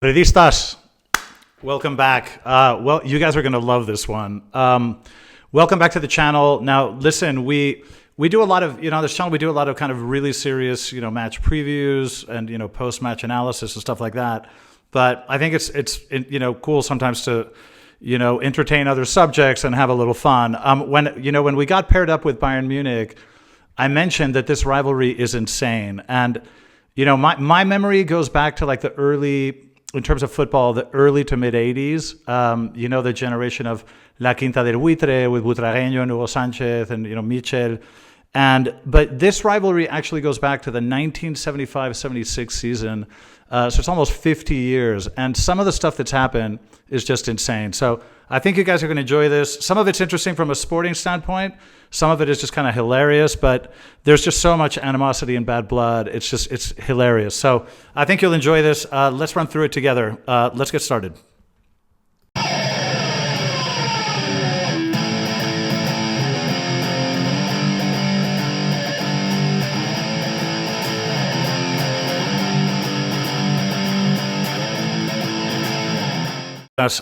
Madridistas, welcome back. Well, you guys are going to love this one. Welcome back to the channel. Now, listen, we do a lot of, this channel, we do a lot of kind of really serious, match previews and, post-match analysis and stuff like that. But I think it's cool sometimes to, entertain other subjects and have a little fun. When we got paired up with Bayern Munich, I mentioned that this rivalry is insane. And, my memory goes back to like the early, in terms of football, the early to mid 80s, the generation of La Quinta del Buitre with Butragueño and Hugo Sanchez and, Michel. But this rivalry actually goes back to the 1975-76 season. So it's almost 50 years. And some of the stuff that's happened is just insane. So I think you guys are going to enjoy this. Some of it's interesting from a sporting standpoint. Some of it is just kind of hilarious, but there's just so much animosity and bad blood. It's hilarious. So I think you'll enjoy this. Let's run through it together. Let's get started.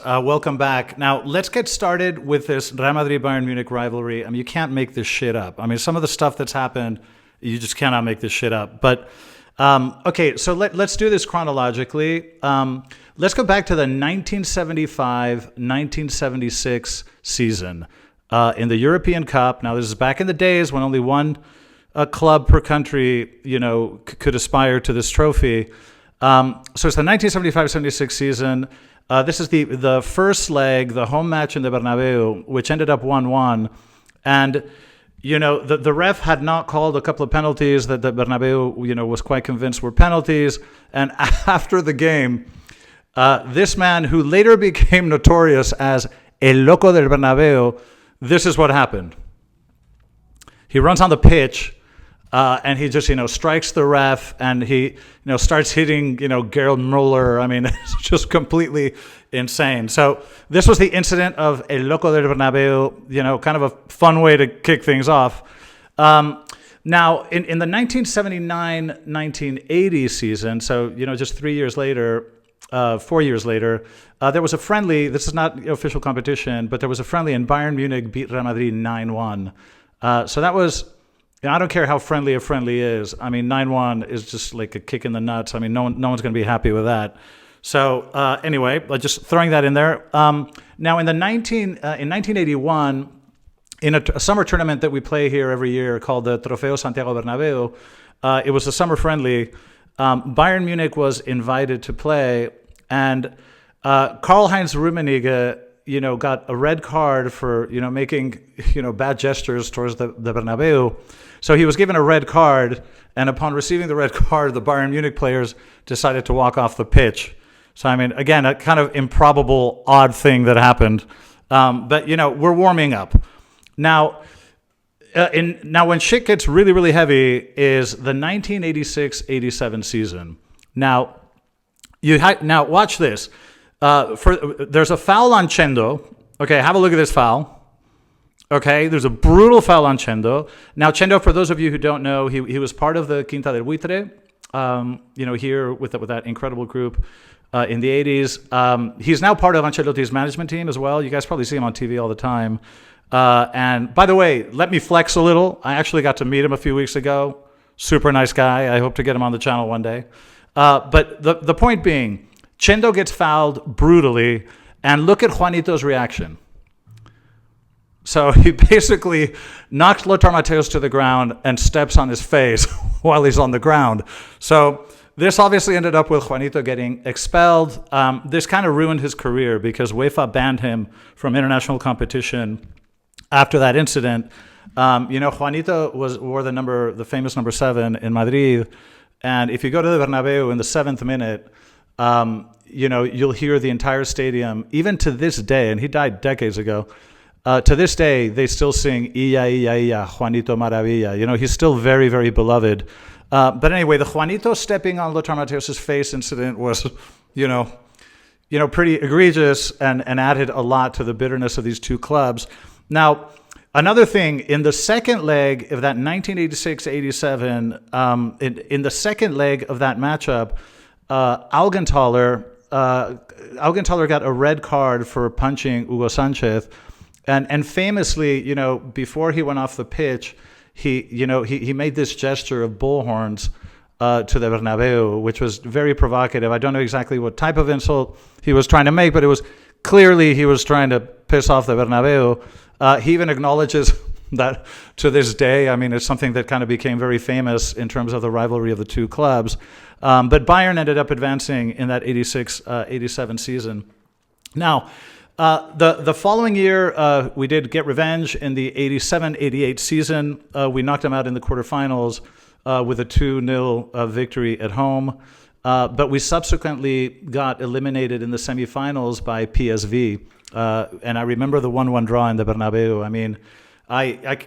Welcome back. Now, let's get started with this Real Madrid-Bayern Munich rivalry. I mean, you can't make this shit up. I mean, some of the stuff that's happened, you just cannot make this shit up. But, okay, so let's do this chronologically. Let's go back to the 1975-1976 season in the European Cup. Now, this is back in the days when only one club per country, could aspire to this trophy. So it's the 1975-76 season. This is the first leg, the home match in the Bernabeu, which ended up 1-1. And, the ref had not called a couple of penalties that the Bernabeu, was quite convinced were penalties. And after the game, this man, who later became notorious as El Loco del Bernabeu, this is what happened. He runs on the pitch. And he just, strikes the ref, and he, starts hitting, Gerald Muller. I mean, it's just completely insane. So this was the incident of El Loco del Bernabeu, kind of a fun way to kick things off. Now, in the 1979-1980 season, so, just 4 years later, there was a friendly. This is not official competition, but there was a friendly, and Bayern Munich beat Real Madrid 9-1. So that was... I don't care how friendly a friendly is. I mean, 9-1 is just like a kick in the nuts. I mean, no one's going to be happy with that. So anyway, just throwing that in there. Now, in 1981, in a summer tournament that we play here every year called the Trofeo Santiago Bernabeu, it was a summer friendly. Bayern Munich was invited to play, and Karl-Heinz Rummenigge, got a red card for, making, bad gestures towards the Bernabeu. So he was given a red card, and upon receiving the red card, the Bayern Munich players decided to walk off the pitch. So, I mean, again, a kind of improbable, odd thing that happened. But, we're warming up. Now, when shit gets really, really heavy is the 1986-87 season. Now, now watch this. There's a foul on Chendo. Okay, have a look at this foul. Okay, there's a brutal foul on Chendo. Now, Chendo, for those of you who don't know, he was part of the Quinta del Buitre, here with that incredible group in the 80s. He's now part of Ancelotti's management team as well. You guys probably see him on TV all the time. And by the way, let me flex a little. I actually got to meet him a few weeks ago. Super nice guy. I hope to get him on the channel one day. But the point being, Chendo gets fouled brutally, and look at Juanito's reaction. So he basically knocks Lothar Matthäus to the ground and steps on his face while he's on the ground. So this obviously ended up with Juanito getting expelled. This kind of ruined his career because UEFA banned him from international competition after that incident. Juanito wore the famous number 7 in Madrid, and if you go to the Bernabeu in the 7th minute, you'll hear the entire stadium, even to this day, and he died decades ago, to this day, they still sing, Iya, Iya, Iya, Juanito Maravilla. He's still very, very beloved. But anyway, the Juanito stepping on Lothar Matthäus' face incident was, pretty egregious and added a lot to the bitterness of these two clubs. Now, another thing, in the second leg of that 1986-87, in the second leg of that matchup, Augenthaler, Augenthaler got a red card for punching Hugo Sanchez, and famously, before he went off the pitch, he made this gesture of bullhorns to the Bernabeu, which was very provocative. I don't know exactly what type of insult he was trying to make, but it was clearly he was trying to piss off the Bernabeu. He even acknowledges that to this day, I mean, it's something that kind of became very famous in terms of the rivalry of the two clubs. But Bayern ended up advancing in that 86-87 season. Now, the following year, we did get revenge in the 87-88 season. We knocked them out in the quarterfinals with a 2-0 victory at home. But we subsequently got eliminated in the semifinals by PSV. And I remember the 1-1 draw in the Bernabeu. I mean, I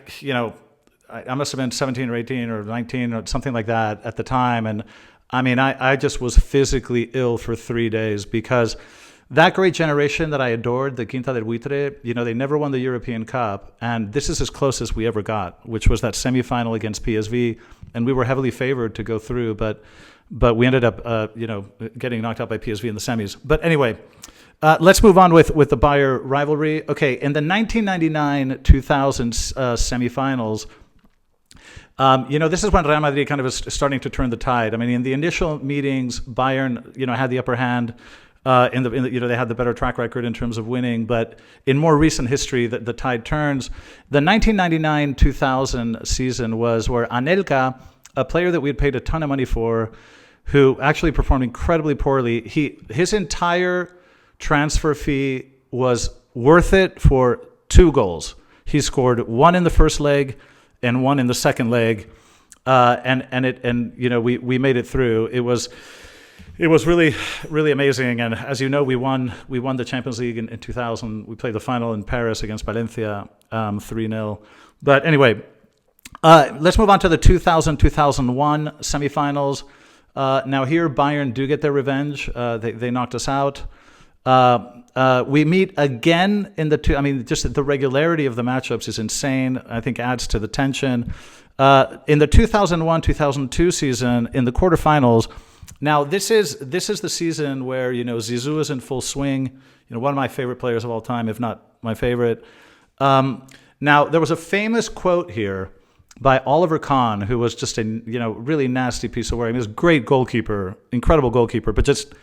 must have been 17 or 18 or 19 or something like that at the time. And I mean, I just was physically ill for 3 days because that great generation that I adored, the Quinta del Buitre, they never won the European Cup. And this is as close as we ever got, which was that semifinal against PSV. And we were heavily favored to go through, but we ended up, getting knocked out by PSV in the semis. But anyway, let's move on with the Bayern rivalry. Okay, in the 1999-2000 semifinals, this is when Real Madrid kind of is starting to turn the tide. I mean, in the initial meetings, Bayern, had the upper hand. They had the better track record in terms of winning, but in more recent history, the tide turns. The 1999-2000 season was where Anelka, a player that we had paid a ton of money for, who actually performed incredibly poorly, his entire transfer fee was worth it for 2 goals. He scored 1 in the first leg and 1 in the second leg, we made it through. It was really, really amazing, and as you know, we won the Champions League in 2000. We played the final in Paris against Valencia, 3-0. But anyway, let's move on to the 2000-2001 semifinals. Now here, Bayern do get their revenge. They knocked us out. We meet again in the two. I mean, just the regularity of the matchups is insane. I think adds to the tension. In the 2001-2002 season, in the quarterfinals. Now this is the season where Zizou is in full swing. One of my favorite players of all time, if not my favorite. Now there was a famous quote here by Oliver Kahn, who was just a really nasty piece of work. He was a great goalkeeper, incredible goalkeeper, but just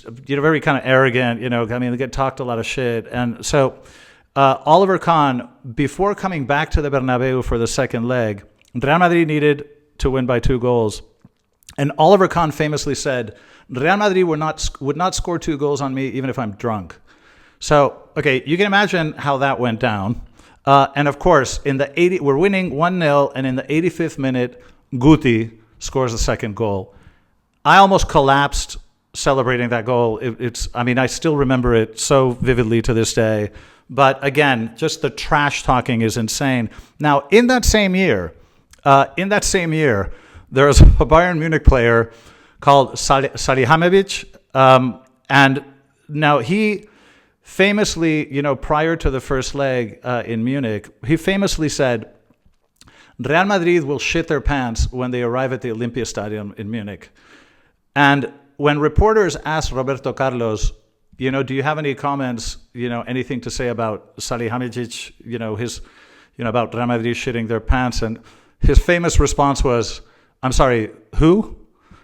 very kind of arrogant. They get talked a lot of shit, and so Oliver Kahn, before coming back to the Bernabeu for the second leg, Real Madrid needed to win by 2 goals. And Oliver Kahn famously said, Real Madrid would not score 2 goals on me even if I'm drunk. So, okay, you can imagine how that went down. And of course, we're winning 1-0, and in the 85th minute, Guti scores the second goal. I almost collapsed celebrating that goal. I still remember it so vividly to this day. But again, just the trash talking is insane. Now, in that same year, there was a Bayern Munich player called Salihamidzic, and now he famously, prior to the first leg in Munich, he famously said, Real Madrid will shit their pants when they arrive at the Olympiastadion in Munich. And when reporters asked Roberto Carlos, do you have any comments, anything to say about Salihamidzic, about Real Madrid shitting their pants? And his famous response was, I'm sorry, who?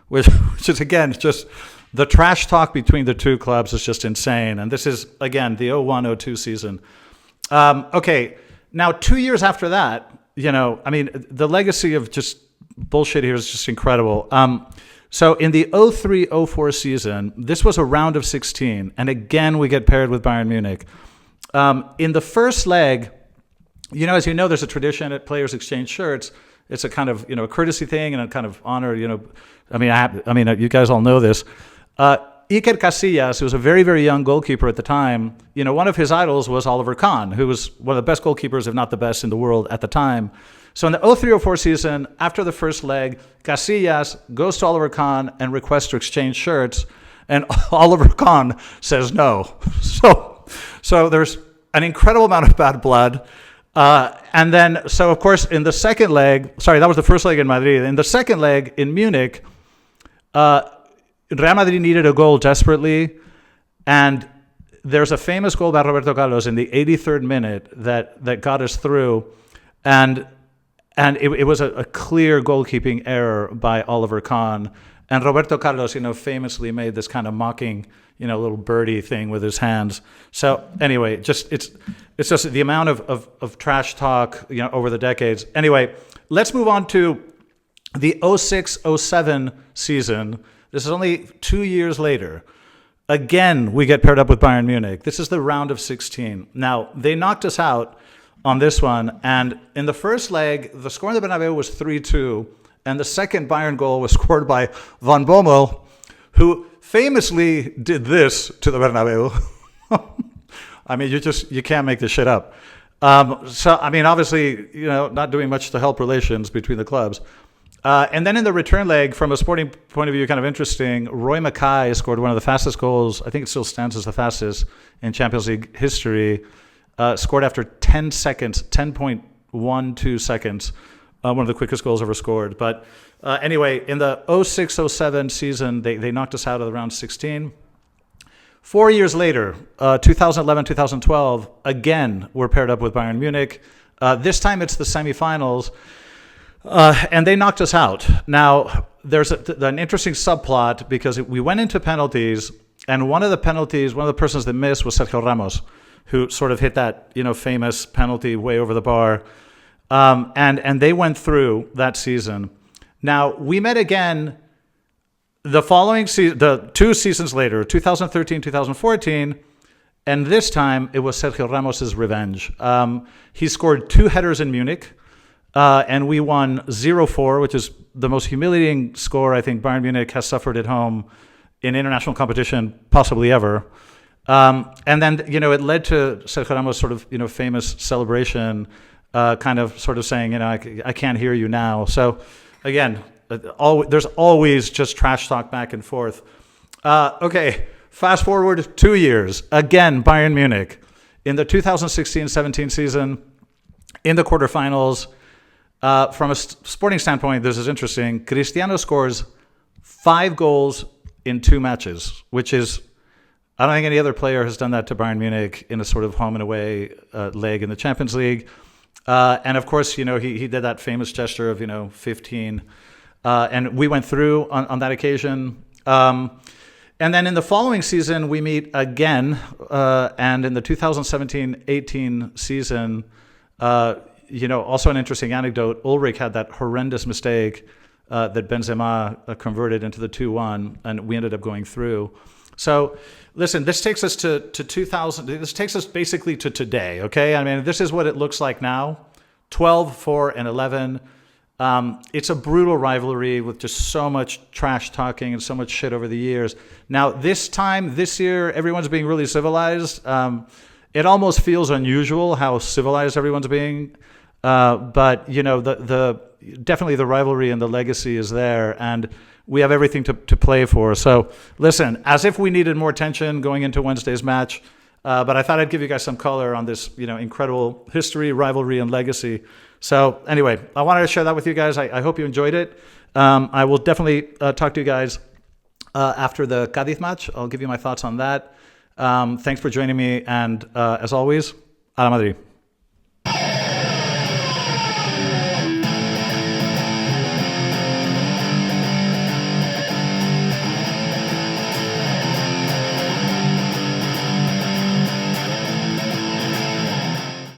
Which is, again, just the trash talk between the two clubs is just insane. And this is, again, the 01-02 season. Okay, now 2 years after that, the legacy of just bullshit here is just incredible. So in the 03-04 season, this was a round of 16. And again, we get paired with Bayern Munich. In the first leg, as you know, there's a tradition at players exchange shirts. It's a kind of, a courtesy thing and a kind of honor, you guys all know this. Iker Casillas, who was a very, very young goalkeeper at the time, one of his idols was Oliver Kahn, who was one of the best goalkeepers, if not the best in the world at the time. So in the 03-04 season, after the first leg, Casillas goes to Oliver Kahn and requests to exchange shirts, and Oliver Kahn says no. So there's an incredible amount of bad blood. And then, so of course, in the second leg, that was the first leg in Madrid. In the second leg in Munich, Real Madrid needed a goal desperately, and there's a famous goal by Roberto Carlos in the 83rd minute that got us through, and it was a clear goalkeeping error by Oliver Kahn. And Roberto Carlos, famously made this kind of mocking, little birdie thing with his hands. So anyway, it's just the amount of trash talk, over the decades. Anyway, let's move on to the 06-07 season. This is only 2 years later. Again, we get paired up with Bayern Munich. This is the round of 16. Now, they knocked us out on this one. And in the first leg, the score in the Bernabeu was 3-2. And the second Bayern goal was scored by Van Bommel, who famously did this to the Bernabeu. I mean, you can't make this shit up. So, I mean, obviously, not doing much to help relations between the clubs. And then in the return leg, from a sporting point of view, kind of interesting, Roy Mackay scored one of the fastest goals. I think it still stands as the fastest in Champions League history. Scored after 10 seconds, 10.12 seconds. One of the quickest goals ever scored. But anyway, in the 06-07 season, they knocked us out of the round 16. 4 years later, 2011-2012, again, we're paired up with Bayern Munich. This time it's the semifinals, and they knocked us out. Now, there's an interesting subplot because we went into penalties, and one of the persons that missed was Sergio Ramos, who sort of hit that famous penalty way over the bar. And they went through that season. Now, we met again the following season, the 2 seasons later, 2013, 2014, and this time it was Sergio Ramos' revenge. He scored 2 headers in Munich, and we won 0-4, which is the most humiliating score I think Bayern Munich has suffered at home in international competition, possibly ever. And then, it led to Sergio Ramos' sort of, famous celebration, kind of sort of saying, I can't hear you now. So again, there's always just trash talk back and forth. Okay, fast forward 2 years. Again, Bayern Munich. In the 2016-17 season, in the quarterfinals, from a sporting standpoint, this is interesting. Cristiano scores 5 goals in 2 matches, which is, I don't think any other player has done that to Bayern Munich in a sort of home and away leg in the Champions League. And of course, he did that famous gesture of, 15. And we went through on that occasion. And then in the following season, we meet again. And in the 2017-18 season, also an interesting anecdote, Ulrich had that horrendous mistake that Benzema converted into the 2-1, and we ended up going through. So, listen, this takes us to 2000. This takes us basically to today, okay? I mean, this is what it looks like now, 12, 4, and 11. It's a brutal rivalry with just so much trash talking and so much shit over the years. Now, this year, everyone's being really civilized. It almost feels unusual how civilized everyone's being. But, definitely the rivalry and the legacy is there, and we have everything to play for. So, listen, as if we needed more tension going into Wednesday's match, but I thought I'd give you guys some color on this, incredible history, rivalry, and legacy. So, anyway, I wanted to share that with you guys. I hope you enjoyed it. I will definitely talk to you guys after the Cádiz match. I'll give you my thoughts on that. Thanks for joining me, and as always, a la Madrid.